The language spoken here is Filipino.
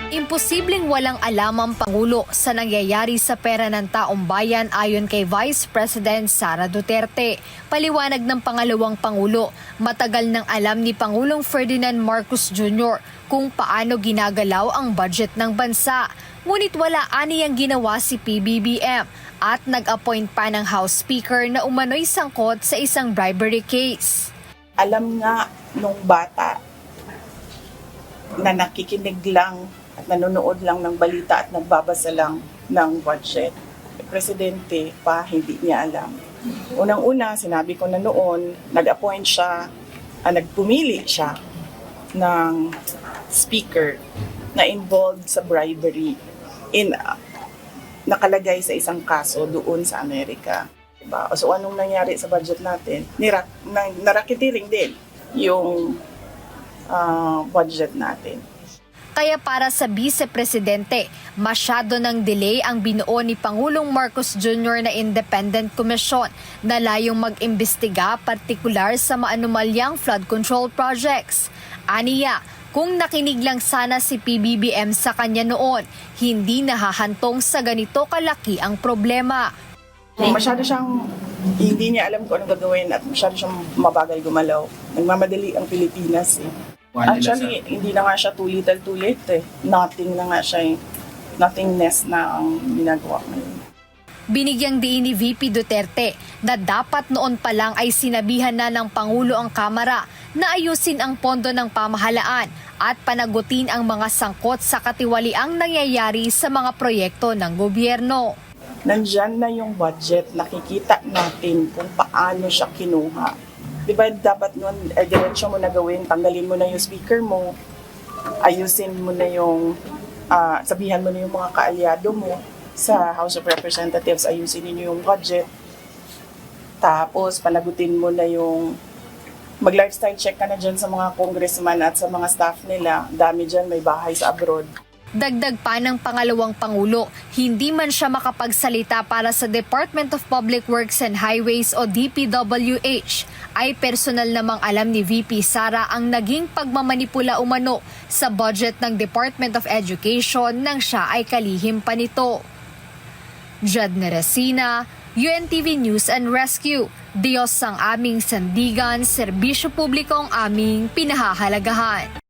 Imposibleng walang alam ang Pangulo sa nangyayari sa pera ng taong bayan ayon kay Vice President Sara Duterte. Paliwanag ng pangalawang Pangulo, matagal nang alam ni Pangulong Ferdinand Marcos Jr. kung paano ginagalaw ang budget ng bansa. Ngunit wala aniyang ginawa si PBBM at nag-appoint pa ng House Speaker na umano'y sangkot sa isang bribery case. Alam nga nung bata na nakikinig lang at nanonood lang ng balita at nagbabasa lang ng budget. Presidente pa, hindi niya alam. Unang-una, sinabi ko na noon, nag-appoint siya, nagpumili siya ng speaker na involved sa bribery nakalagay sa isang kaso doon sa Amerika. Diba? So anong nangyari sa budget natin? Narakitiring din yung budget natin. Kaya para sa Vice Presidente, masyado ng delay ang binuo ni Pangulong Marcos Jr. na Independent Commission na layong mag-imbestiga partikular sa maanumalyang flood control projects. Aniya, kung nakinig lang sana si PBBM sa kanya noon, hindi nahahantong sa ganito kalaki ang problema. Masyado siyang hindi niya alam kung anong gagawin at masyado siyang mabagal gumalaw. Nagmamadali ang Pilipinas eh. Actually, hindi na nga siya too little too late eh. Nothing na nga siya eh. Nothingness na ang ginagawa ngayon. Binigyang diin ni VP Duterte na dapat noon pa lang ay sinabihan na ng Pangulo ang Kamara na ayusin ang pondo ng pamahalaan at panagutin ang mga sangkot sa katiwaliang nangyayari sa mga proyekto ng gobyerno. Nandyan na yung budget, nakikita natin kung paano siya kinuha. Diba dapat nun, diretsyo mo na gawin, tanggalin mo na yung speaker mo, ayusin mo na yung, sabihan mo na yung mga kaalyado mo sa House of Representatives, ayusin niyo yung budget. Tapos panagutin mo na yung, mag-lifestyle check ka na dyan sa mga congressman at sa mga staff nila. Dami dyan, may bahay sa abroad. Dagdag pa ng pangalawang Pangulo, hindi man siya makapagsalita para sa Department of Public Works and Highways o DPWH, ay personal namang alam ni VP Sara ang naging pagmamanipula umano sa budget ng Department of Education nang siya ay kalihim pa nito. Jadne Resina, UNTV News and Rescue. Diyos ang aming sandigan, serbisyo publiko ang aming pinahahalagahan.